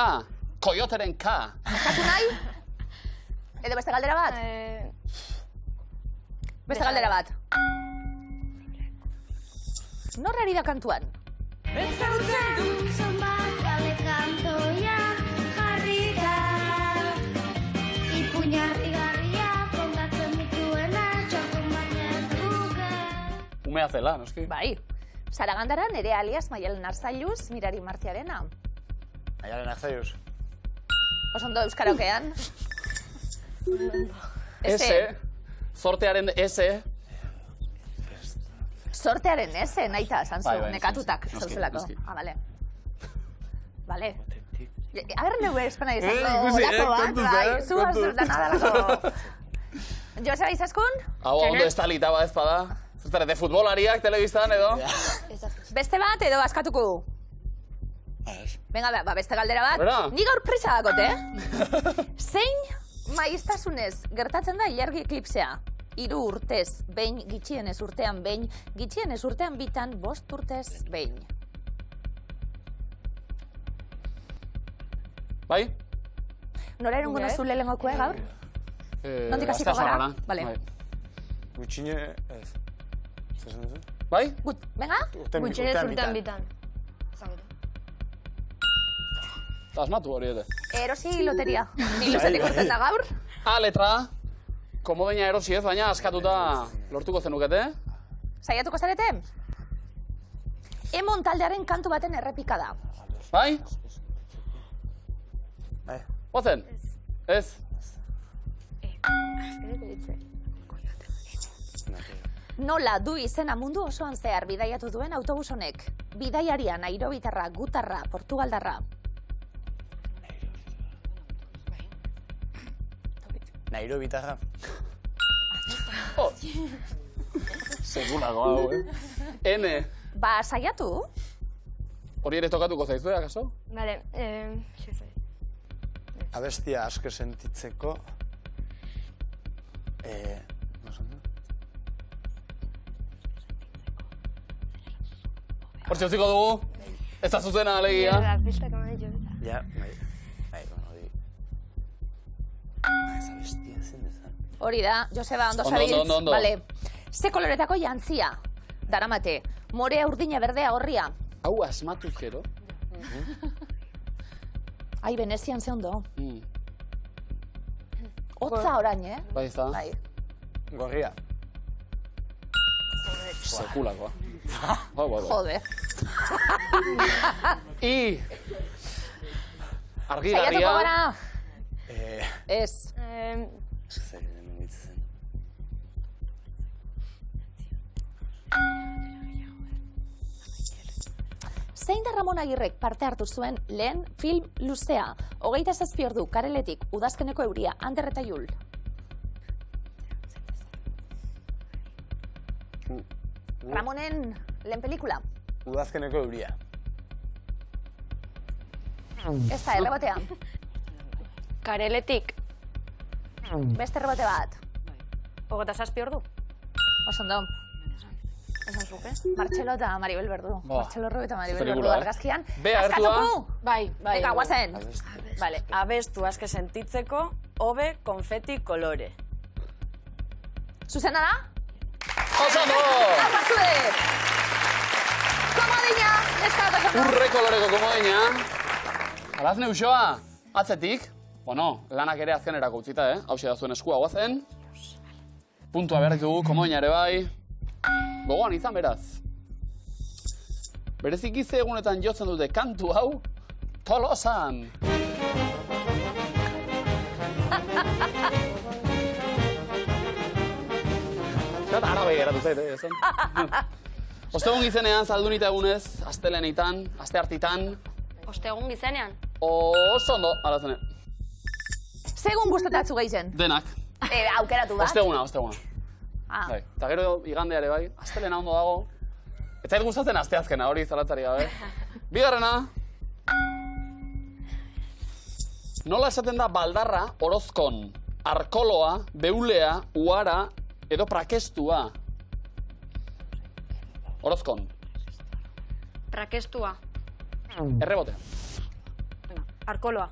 Koioteren K. Eskatu nahi? Edo beste galdera bat? Beste galdera bat. Nor ari da kantuan? Ezautzen dut zonbat kale kantoia jarri da. Ipuñar igarria kontatzen dituena txokon baina truke. Umea zela, noski? Bai. Saragandara nere alias Maialen Arzailuz, Mirari Martiarena. Maialen Arzailuz. Oso ondo euskaraokean. S. Sortearen S. Sortearen S, naita, esan zu, Bai, nekatutak, noski, zauzelako. noski. Bale. Bale. A ber, neue espana izango lako bat, bai, zua zurtan adalako. Joseba Izaskun? Hau ondo estalita ba ezpada. Zertare, de futbolariak telebistan edo? Beste bat edo askatuko? Venga, beste galdera bat. Ni gaur prisa dakote, Zein maiztasunez gertatzen da ilargi eklipsea? 3 urtez behin, gitxienez urtean behin, gitxienez urtean bitan, 5 urtez behin. Bai? Nora erungo nozu lehengokoe gaur? Nondik hasiko gara? Bale. Gutxine, ez. Bai? Venga? Gutxinez urtean bitan. Asmatu hori ere. Erosi loteria. Ni luzetik urten da gaur. A letra. Komodeina erosi ez, baina askatuta lortuko zenukete. Saiatuko zarete? Emon taldearen kantu baten errepika da. Bai? Ozen? Ez? Nola du izena mundu osoan zehar bidaiatu duen autobus honek? Bidaiaria, nairobitarra, gutarra, portugaldarra. Nairobitarra. Segulago hau, N. Ba, saiatu? Hori ere tokatuko zaizu, akaso? Bale, Abestia asko sentitzeko... Hortxe utziko dugu, ez da zuzena alegia. Ja, bai, hori... Ez abestia zen ezan. Hori da, Joseba, ondo sabiltz. Ondo. Bale. Ze koloretako jantzia? Daramate, morea, urdina, berdea, horria. Hau asmatuz gero. Ai, Venezian ze ondo. Hotza orain, Bai, ez da. Bai. Gorria. Sekulakoa. Jode. I. argigarria. Saiatuko gara? Ez. Zein da Ramon Agirrek parte hartu zuen lehen film luzea? 27 ordu, Kareletik, Udazkeneko euria, Ander eta Jul. Ramonen lehen pelikula? Udazkeneko euria. Ez da, errebotea. Kareletik. Beste errebote bat. 27 ordu. Osondo. Esan zuke. Martxelo eta Maribel Berdu. Martxelo Rubio eta Maribel pelikula, Berdu argazkian. Be, agertua. Askatuko? Bai. Eka, guazen. Vale, abestu aske sentitzeko, hobe konfeti kolore. Zuzena da? Osondo! Apa zuek! Komodina! Neska bat osondo. Urre koloreko komodina. Alazne usoa, atzetik. Bueno, lanak ere azkenerako utzita, Hauxe da zuen eskua guazen. Puntua behar ditugu, komodina ere bai. Gogoan izan beraz. Bereziki ze egunetan jotzen dute kantu hau, Tolosan. Zerata arabe geratu zait, esan. Ostegun gizenean, zaldunita egunez, astelenetan, asteartitan. Ostegun gizenean. Oso ondo, alazene. Segun gustatatzu gehien. Denak. Aukeratu bat. Osteguna. Bai. Eta gero igandeare bai, astelena ondo dago. Ez zait gustatzen asteazkena, hori zalatzari gabe. Bigarrena. Nola esaten da baldarra, orozkon, arkoloa, beulea, uara edo prakestua? Orozkon. Prakestua. Errebotea. Arkoloa.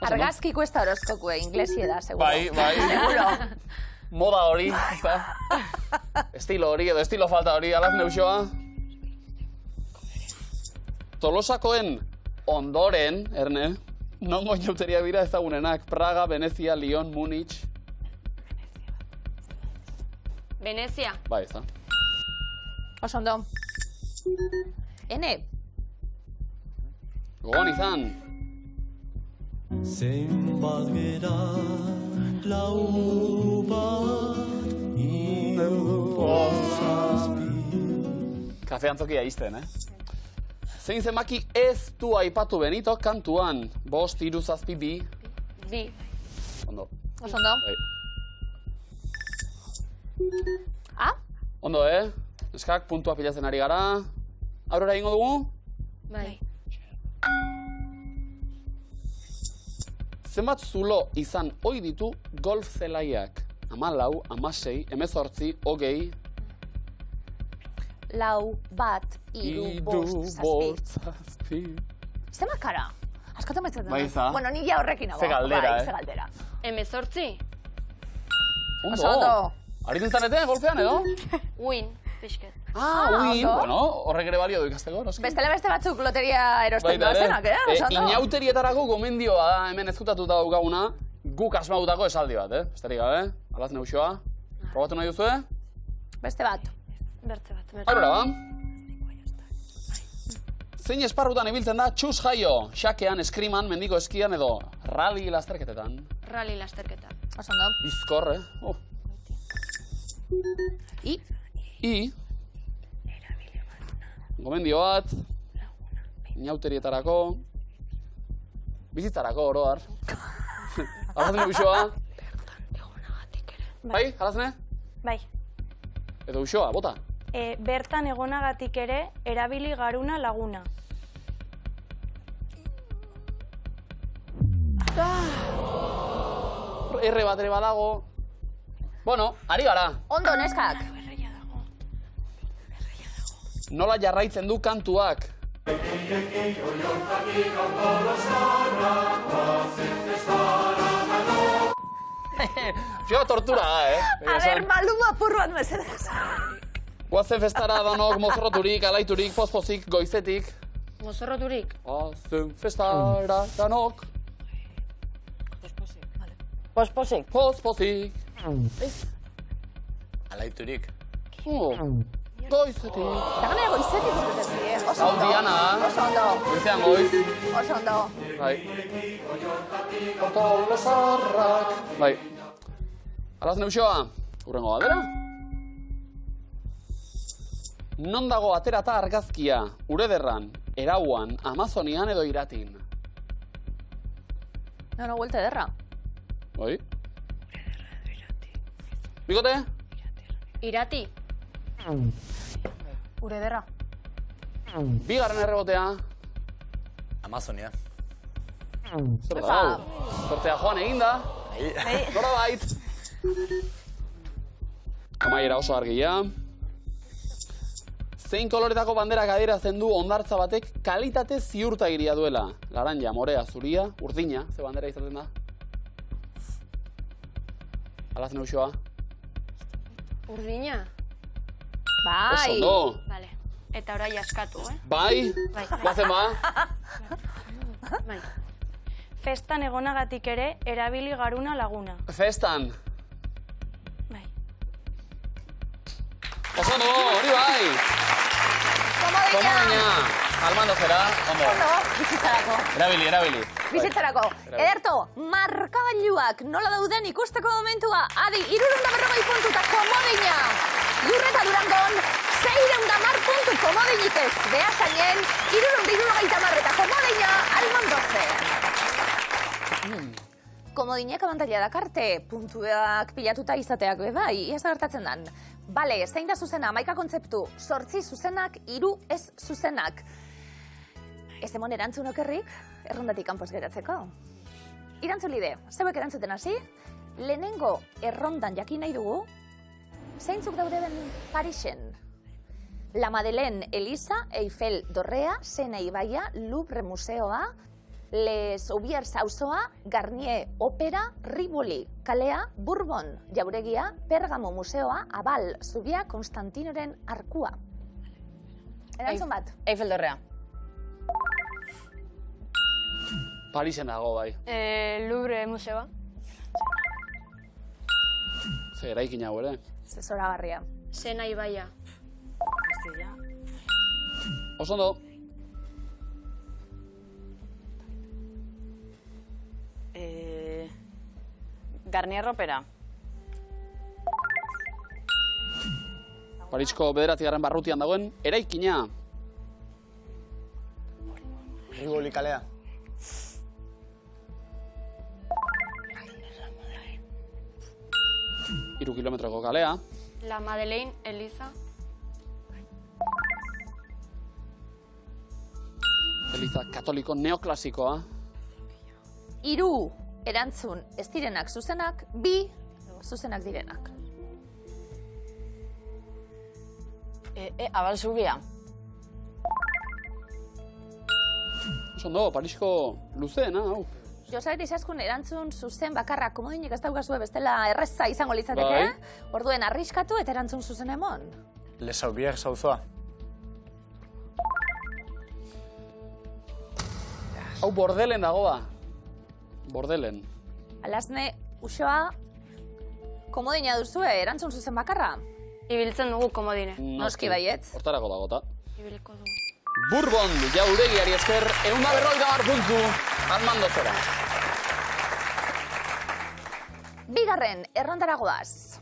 Argazkiko ez da horoskokue, inglesie da, seguro. Bai. Seguro. Moda hori, ezta? Estilo hori edo estilo falta hori, alaz neusoa. Tolosakoen ondoren, Erne, nongo inauteria dira ezagunenak, Praga, Venezia, Lyon, Munich. Venezia. Bai, ezta. Osondo. Ene. Gogoan izan. Zenbat gera lau bat Kafe antzokia izten, Zein zenbaki ez du aipatu Benito kantuan? 5, 3, 7, 2. Bi. Ondo. Osondo. Bai. Ondo, Eskak, puntua pilatzen ari gara. Aurrera egingo dugu? Bai. Zenbat zulo izan ohi ditu golf zelaiak? 14, 16, 18, 20... 4, 3, 2, 1, 7. Zema kara? Askatu maizatzen. Bai, za. Bueno, ni ja horrekin nago. Ze galdera, Bai, ze galdera. 18. Ondo. Aritzen zarete, golfean edo? Win. Pixket. Win. ondo. Bueno, horrek ere balio du ikasteko, noski. Bestela beste batzuk loteria erosten doazenak, Oso ondo. Inauterietarako gomendioa da, hemen ezkutatuta daukaguna, guk asmautako esaldi bat, Besterik gabe, alaz neusoa. Probatu nahi duzue? Beste bat. Bertze bat. Aurrera, ba? Zein esparrutan ibiltzen da txus jaio? Xakean, eskriman, mendiko eskian edo rally lasterketetan? Rally lasterketa. Oso ondo. Bizkor, I. Gomendio bat. Inauterietarako. Bizitzarako, oroar. Alazne usoa. Bai, alazne? Bai. Edo usoa, bota. Bertan egonagatik ere, erabili garuna laguna. Erre bat ere badago. Bueno, ari gara. Ondo, neskak. Nola jarraitzen du kantuak? Fioa tortura da, A ver, maluma purruan mesedez. Guazen festara danok mozorroturik, alaiturik, pospozik, goizetik. Mozorroturik. Guazen festara danok. Pospozik. Pospozik. Alaiturik. Goizetik. Eta ganera goizetik urtetezie. Oso Hau ondo. Diana. Oso ondo. Goizean goiz. Oso ondo. Bai. Portolo zarrak. Bai. Alaz neuxoa, urrengo galdera. Non dago aterata argazkia, urederran, erauan, Amazonian edo iratin? No, vuelta ederra. Bai. Bikote? Irati. Urederra. Bigarren errebotea. Amazonia. Zer da, hau? Zortea joan eginda. Nora bait. Amaiera oso argia. Zein koloretako banderak adierazten du hondartza batek kalitate ziurtagiria duela? Laranja, morea, zuria, urdina, ze bandera izaten da? Alaz neuxoa. Urdina. Bai. Oso ondo. Vale. Eta orai askatu, Bai? Bai. Guazen ba? Bai. Festan egonagatik ere, erabili garuna laguna. Festan. Bai. Oso ondo, hori bai. Komodina. Almando zera, ondo. Ondo, bizitzarako. Erabili. Bizitzarako. Ederto, markagailuak nola dauden ikusteko momentua. Adi, 340 puntu eta komodina. Lurre eta Durangon, 610 puntu komodinik ez. Beasainen, 370 eta komodina Almondoze. Komodinek abantaila dakarte, puntuak pilatuta izateak be bai, ia gertatzen dan. Bale, zein da zuzena, 11 kontzeptu, 8 zuzenak, 3 ez zuzenak. Ez emon erantzun okerrik, errondatik kanpos geratzeko. Irantzulide, zeuek erantzuten hasi, lehenengo errondan jakin nahi dugu, zeintzuk daude ben Parisen? La Madeleine Eliza, Eiffel Dorrea, Sena Ibaia, Louvre Museoa, Les Aubiers auzoa, Garnier Opera, Rivoli kalea, Bourbon jauregia, Pergamo Museoa, Abal Zubia, Konstantinoren arkua. Erantzun bat? Eiffel Dorrea. Parisen dago bai. Louvre museoa. Ze eraikin hau ere. Zoragarria. Sena ibaia. Oso ondo. Garnier Opera. Parisko 9. barrutian dagoen eraikina. Rivoli kalea. Hiru kilometroko kalea. La Madeleine Eliza. Eliza katoliko neoklasikoa. 3 erantzun ez direnak zuzenak, 2 zuzenak direnak. Abal Zubia. Oso ondo, Parisko luzeena, hau. Josait izaskun erantzun zuzen bakarra komodinik ez daukazue bestela erreza izango litzateke. Orduen arriskatu eta erantzun zuzen emon. Les Aubiers auzoa. Hau Bordelen dagoa. Bordelen. Alazne, usoa, komodina duzue, erantzun zuzen bakarra? Ibiltzen dugu komodine. Noski baietz. Hortarako dagota. Ibiliko dugu. Bourbon jauregiari esker, 150 puntu, Almando zera. Bigarren, errondara goaz.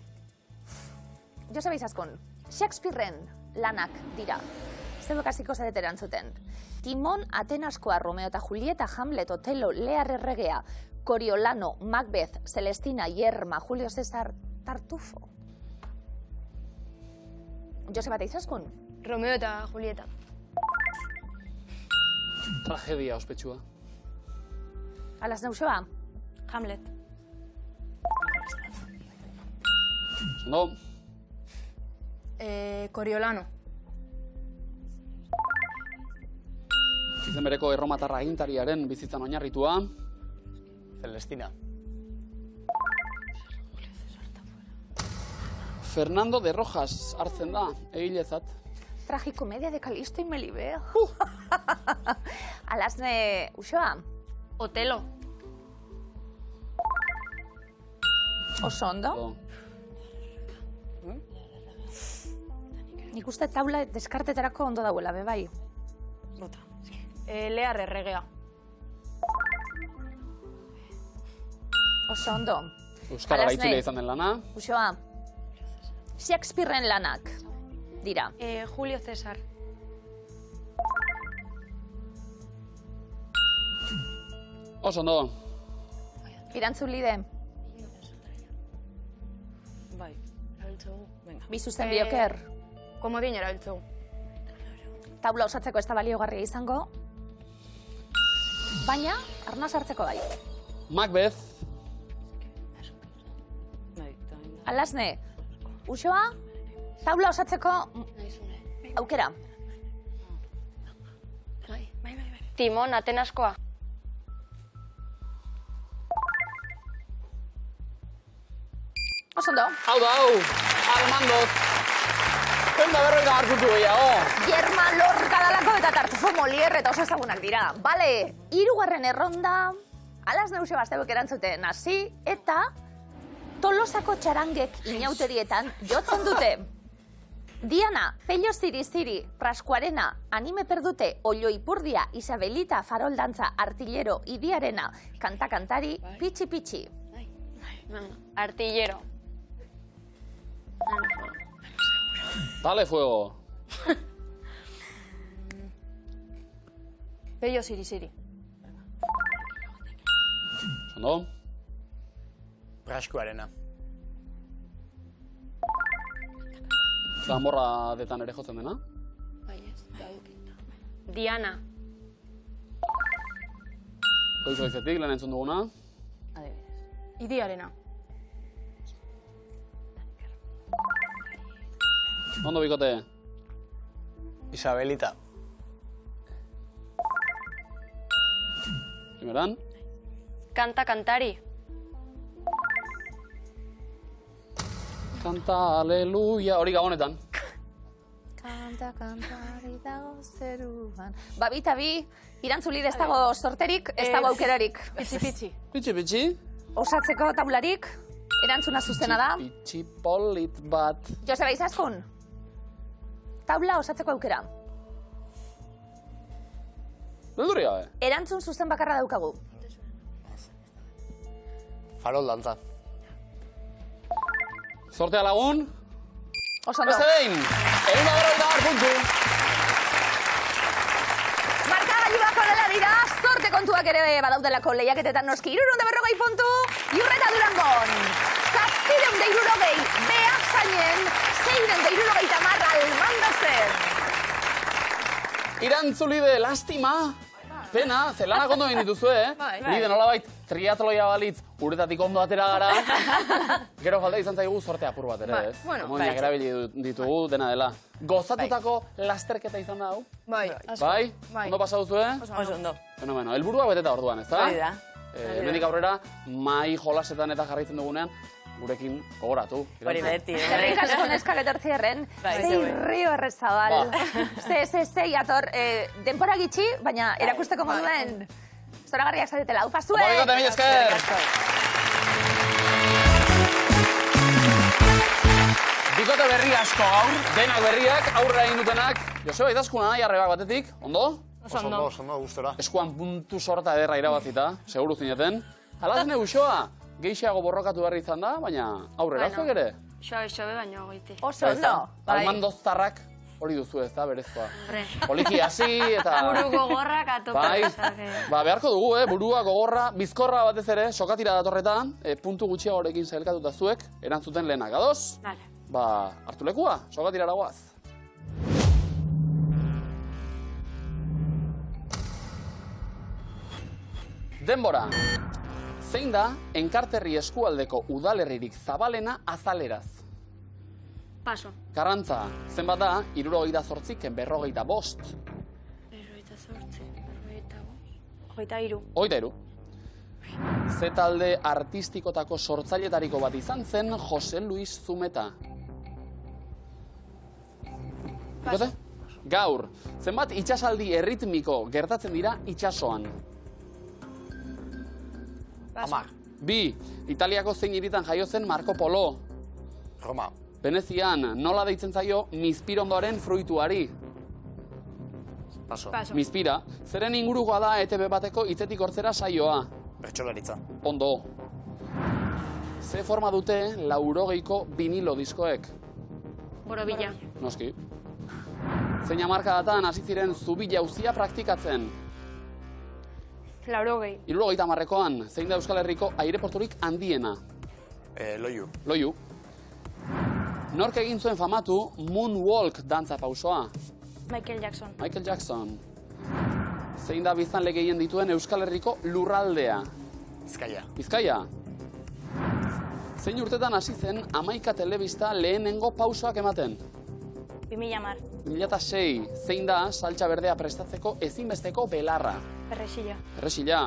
Joseba Izaskun, Shakespearen lanak dira. Zeuek hasiko zarete erantzuten. Timon, Atenaskoa, Romeo eta Julieta, Hamlet, Otelo, Lear erregea, Coriolano, Macbeth, Celestina, Yerma, Julio César, Tartufo. Joseba Izaskun. Romeo eta Julieta. Tragedia ospetsua. Alaz Neusoa. Hamlet. No. Coriolano. Izen bereko erromatarra agintariaren bizitzan oinarritua. Celestina. Fernando de Rojas hartzen da, egilezat. Tragikomedia de Calisto y Melibea. Alazne, Usoa. Otelo. Oso ondo. Nik uste taula deskartetarako ondo dauela, be bai. Bota. Lehar erregea. Oso ondo. Euskara Alasne. itzulea izan den lana. Uxoa, Shakespearen lanak dira. Julio César. Oso ondo. Irantzulide, Bai, erabiltzegu. Venga. bi zuzen bioker. Komodin erabiltzegu. Taula osatzeko ez da baliogarria izango. Baina, arna sartzeko bai. Macbeth. Bai, Alasne, Uxoa, taula osatzeko aukera. Timon, Atenaskoa. Oso ondo. Hau da, hau. Armandoz. Eunda berroita hartutu gehiago. Germa Lorca dalako eta Tartufo Molière eta oso ezagunak dira. Bale, hirugarren erronda, Alasne Uxo Basteuk erantzuten hasi eta Tolosako txarangek inauterietan jotzen dute. Diana, Pello Ziri-Ziri, Praskuarena, Anime Perdute, Ollo Ipurdia, Isabelita, Farol Dantza, Artillero, Idiarena, Kanta-kantari, Pitxi-pitxi. Artillero. Dale fuego. Pello Ziri-Ziri. Ondo. Praskuarena. Zamorra detan ere jotzen dena. Diana. Koizu aizetik, lehen entzun duguna. Idiarena. Ondo bikote. Isabelita. Primeran. Kanta-kantari. Kanta, aleluia. Hori gabonetan. Kanta-kantari dago zeruan. Babita bi, irantzulide ez dago sorterik, ez dago aukerarik. Pitxi-pitxi. Pitxi-pitxi. Osatzeko taularik, erantzuna zuzena da. Pitxi polit bat. Joseba Izaskun, taula osatzeko aukera. Duduri gabe. Erantzun zuzen bakarra daukagu. Farol Dantza. Sortea lagun. Oso ondo. Beste behin. Eunda berroita puntu. Markagailuak honela dira, sorte kontuak ere badaudelako lehiaketetan noski. 340 puntu, Iurreta Durangon. 760, Beasainen, 660 Almandozen. Irantzulide, lastima. Pena, zelanak ondo egin dituzue, eh? Lide nolabait, triatloia balitz, uretatik ondo atera gara. Gero falta izan zaigu sorte apur bat ere, ez? Moinak erabili ditugu, dena dela. Gozatutako lasterketa izan da hau? Bai. Bai? Ondo pasa duzu, eh? Oso ondo. Bueno, helburua beteta orduan, ez da? Hori da. Hemendik aurrera, mai jolasetan eta jarraitzen dugunean, gurekin gogoratu. Hori beti. Zerrik asko neskak etortzierren, Bai, Rio Errezabal. Ator, denpora gitxi, baina erakusteko moduen zoragarriak zatetela. Upa zuek! Bikote, mila esker! Bikote berri asko gaur, denak berriak, aurrera egin dutenak. Joseba, idazkuna nahi arrebak batetik, ondo? Oso ondo, gustora. Eskuan puntu sorta ederra irabazita, seguru zineten. Alasne Uxoa, geixiago borrokatu behar izan da, baina aurrera zuek ere. Xobe baino goiti. Oso ondo. Almandoztarrak hori duzu ez da, berezkoa. Poliki hasi eta... Buru gogorrak atopa. Bai, beharko dugu, burua, gogorra, bizkorra batez ere, sokatira datorretan, puntu gutxiagorekin sailkatuta zuek, erantzuten lehenak, ados? Vale. Ba, hartu lekua, sokatira dagoaz. Denbora. Zein da, Enkarterri eskualdeko udalerririk zabalena azaleraz? Paso. Karrantza, zenbat da, 78 ken 45. 78, 45. 23. 23. Ze talde artistikotako sortzailetariko bat izan zen Jose Luis Zumeta. Ikote? Gaur, zenbat itxasaldi erritmiko gertatzen dira itxasoan? 10. 2. Italiako zein hiritan jaio zen Marco Polo? Roma. Venezian nola deitzen zaio mizpirondoaren fruituari? Paso. Mizpira. Zeren ingurukoa da ETV bateko hitzetik hortzera saioa? Bertsolaritza. Ondo. Ze forma dute 80ko vinilo diskoek? Borobila. Noski. Zein hamarkadatan hasi ziren zubi jauzia praktikatzen? 80. 70ean, zein da Euskal Herriko aireporturik handiena? Loiu. Loiu. Nork egin zuen famatu Moonwalk dantza pausoa? Michael Jackson. Michael Jackson. Zein da biztanle gehien dituen Euskal Herriko lurraldea? Bizkaia. Bizkaia. Zein urtetan hasi zen Hamaika telebista lehenengo pausoak ematen? 2010. 2006. Zein da saltsa berdea prestatzeko ezinbesteko belarra? Perrexilla. Perrexilla.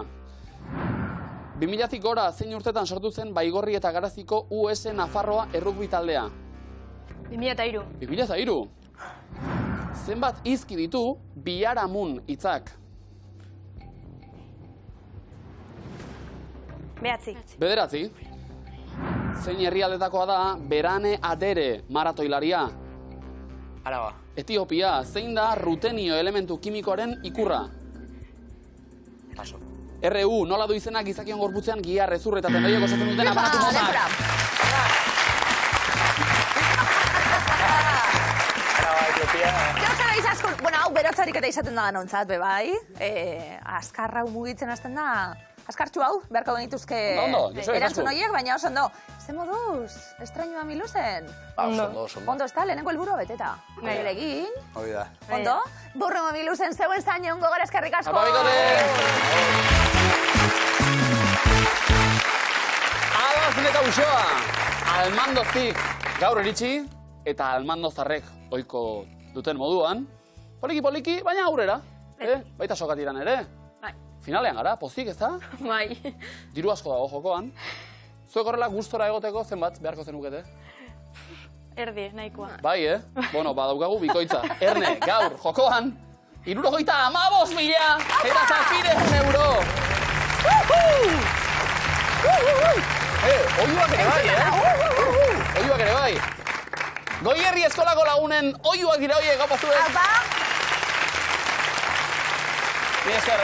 2000tik gora zein urtetan sortu zen Baigorri eta Garaziko US Nafarroa errugbi taldea? 2003. 2003. Zenbat hizki ditu biharamun hitzak? 9. 9. Zein herrialdetakoa da Berane Adere maratoilaria? Araba. Etiopia. Zein da rutenio elementu kimikoaren ikurra? Paso. RU, nola du izenak gizakion gorputzean gihar, ezur eta tendoiek osatzen duten aparatu motak? Araba, Etiopia. Bueno, hau berotzarik eta izaten da nontzat, bai. Azkarra hau mugitzen hasten da. Azkartxu hau, beharko genituzke Ondo, Joseba, erantzun asko. horiek, baina oso ondo. Ze moduz, estrainoa miluzen. Ondo. Ondo, ez da, lehenengo helburua beteta. Gero egin, Hori da. ondo. Burro miluzen, zeuen zain egun gogor eskerrik asko. Apa, bikote! Alazun eta uxoa! Almandoztik gaur iritsi, eta almandozarrek ohiko duten moduan. Poliki, baina aurrera. Baita sokatiran ere. Finalean gara, pozik, ez da? Bai. Diru asko dago jokoan. Zuek horrela gustora egoteko zenbat beharko zenukete? Erdi, nahikoa. Bai, Bueno, badaukagu bikoitza. Erne, gaur, jokoan, 75.000 eta 700 euro! Oiuak ere bai, Oiuak ere bai. Goierri eskolako lagunen oiuak dira hoiek, gau pazuek. Apa, Ni esker,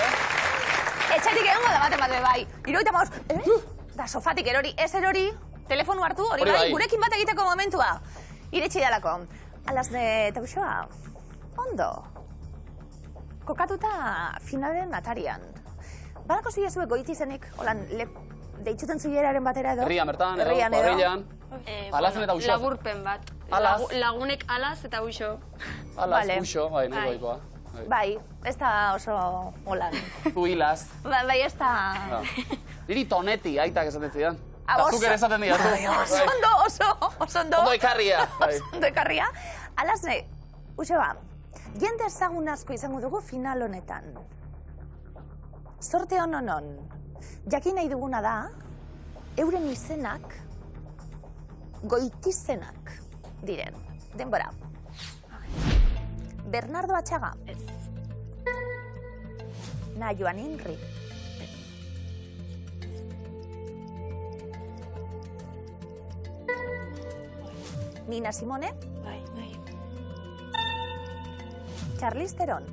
etxetik egongo da bat bai. 75, da sofatik erori, ez erori, telefonu hartu, hori Hori bai, bai. gurekin bat egiteko momentua. Iritsi dalako. Alazne eta uxoa, ondo. Kokatuta finalen atarian. Badako zuiezuek goiti zenik, holan, deitzuten zuieraren batera edo? herrian bertan, edo, Herrian kuadrilan. Alazen eta uxo. Laburpen bat. Alaz. Lagunek alaz eta uxo. Alaz, Vale. uxo, bai, niko goikoa. Bai, ez da oso holan. Tu hilaz. Bai, ez da... Niri toneti, aitak esaten zidan. Ah, Eta zuk ere esaten dira. Oso ondo, oso ondo. Ondo ekarria. Bai. Ondo ekarria. Alazne, Uxoa, jende ezagun asko izango dugu final honetan. Zorte honon. Jakin nahi duguna da, euren izenak, goitizenak diren. Denbora. Bernardo Atxaga. Ez. Naioan Inri. Nina Simone. Bai. Charlize Theron.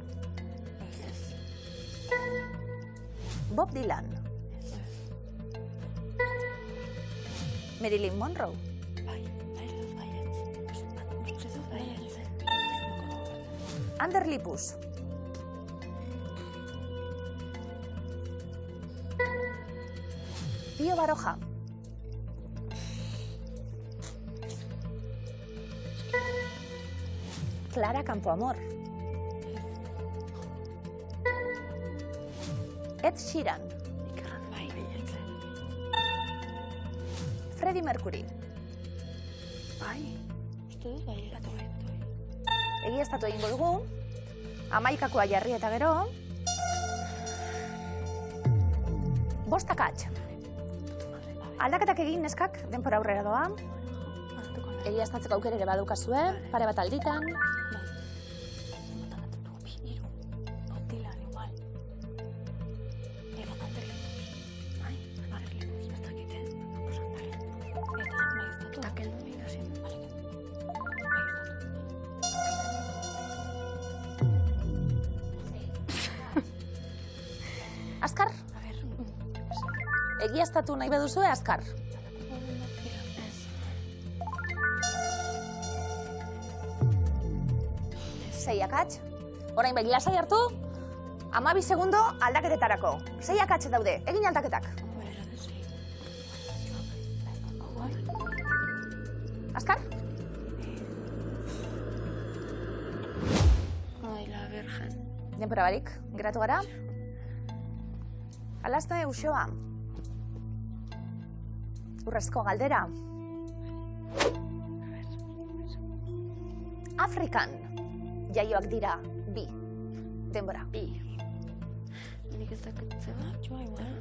Bob Dylan. Marilyn Monroe. Ander Lipus. Pío Baroja. Clara Campoamor. Ed Sheeran. Freddie Mercury. Egiaztatu egingo dugu. 11koa jarri eta gero. 5 akats. Aldaketak egin neskak, denpora aurrera doa. Egiaztatzeko aukera ere badukazue, pare bat alditan. egiaztatu nahi baduzue, azkar. Sei akats. Orain bai, lasai hartu, 12 segundo aldaketetarako. 6 akats daude, egin aldaketak. Azkar? Ai, la virgen. Denpora barik, geratu gara. Alazne Uxoa. Urrezko galdera. Afrikan jaioak dira bi. Denbora. Bi. Nik ez dakit zeba, joa igual.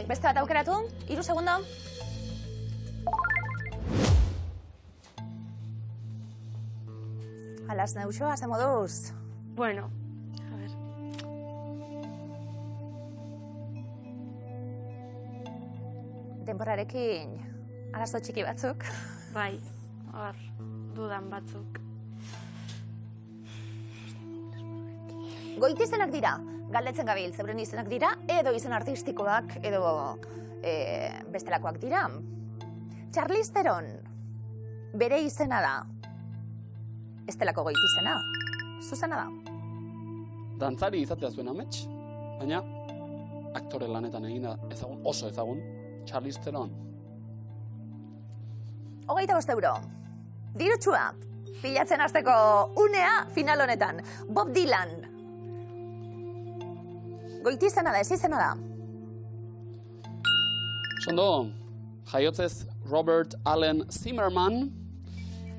Beste bat aukeratu, 3 segundo. Alazne Uxoa, ze moduz? Bueno, a ver. Denborarekin arazo txiki batzuk. Bai, hor, dudan batzuk. Goitizenak dira, galdetzen gabil, zeuren izenak dira, edo izen artistikoak, edo bestelakoak dira. Charlize Theron, bere izena da, ez delako goitizena, zuzena da. Dantzari izatea zuen amets, baina aktore lanetan egina ezagun, oso ezagun, Charlize Theron. 25 euro. Dirutxua, pilatzen hasteko unea final honetan. Bob Dylan. Goitizena da, ez izena da. Sondo, jaiotzez Robert Allen Zimmerman.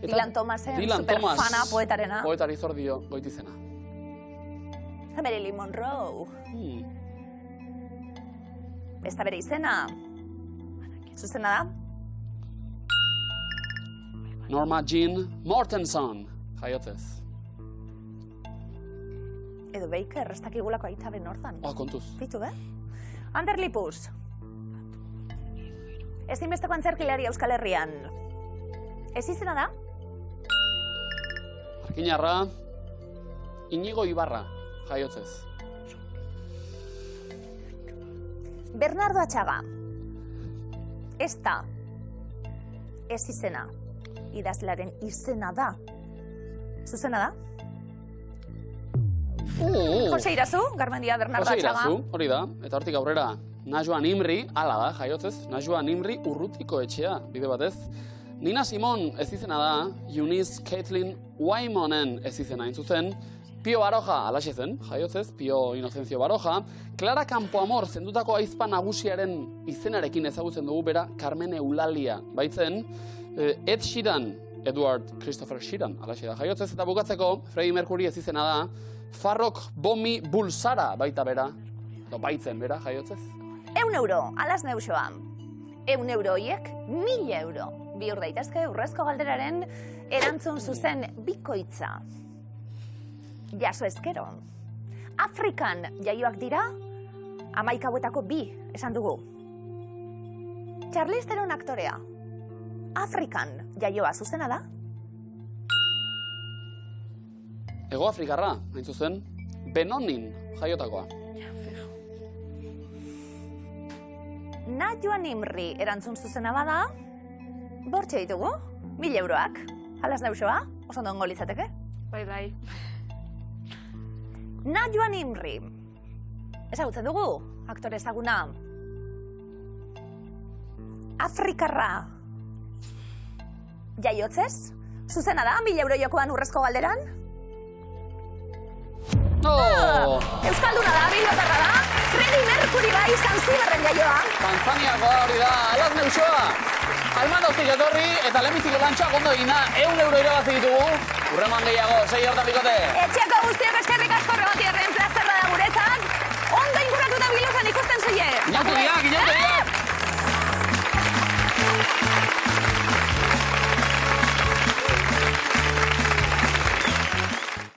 Dylan Thomasen, superfana poetarena. Poetari zordio goitizena. Marilyn Monroe. Ez da bere izena. Zuzena da? Norma Jean Mortensen, jaiotzez. Edo Baker, ez dakigulako aitaren hortan. Kontuz. Bitu, Ander Lipus. Ezinbesteko antzerkilari Euskal Herrian. Ez izena da? Arkinarra, Inigo Ibarra, jaiotzez. Bernardo Atxaga. Ez da. Ez izena. Idazlaren izena da. Zuzena da? Jose Irazu, Garmendia Bernardo Jose Atxaga. Irazu, hori da, eta hortik aurrera, Najwa Nimri, ala da, jaiotzez, Najwa Nimri Urrutiko etxea, bide batez. Nina Simon ez izena da, Eunice Caitlin Wymonen ez izena zuzen, Pio Baroja alaxe zen, jaiotzez, Pio Inocencio Baroja, Clara Campoamor zendutako aizpa nagusiaren izenarekin ezagutzen dugu bera Carmen Eulalia baitzen, Ed Sheeran, Edward Christopher Sheeran, alaxe da jaiotzez, eta bukatzeko, Freddie Mercury ez izena da, Farrokh Bomi Bulsara baita bera, baitzen bera jaiotzez. 100 euro, Alazne Uxoa. 100 euro horiek, 1000 euro. Bihur daitezke urrezko galderaren erantzun zuzen bikoitza. Jaso ezkero. Afrikan jaioak dira, 11 hauetako 2, esan dugu. Charlize Theron aktorea. Afrikan jaioa zuzena da? Ego Afrikarra, hain zuzen, Benonin jaiotakoa. Najwa Nimri erantzun zuzena bada, bortxe ditugu, 1000 euroak. Alazne Uxoa, oso ondo ongo litzateke. Bai. Najwa Nimri. Ezagutzen dugu, aktore ezaguna. Afrikarra. Jaiotzez? Zuzena da, 1000 euro jokoan urrezko galderan? Euskalduna da, bilbotarra da. Freddie Mercury bai, Zanzibarren jaioa. Tanzaniakoa hori da, Alazne Uxoa. Almandozik etorri eta lehenbiziko lantxoak ondo egina, 100 euro irabazi ditugu. Urreman gehiago, 6 hortan bikote. Etxeko guztiak eskerrik asko, Rebatier.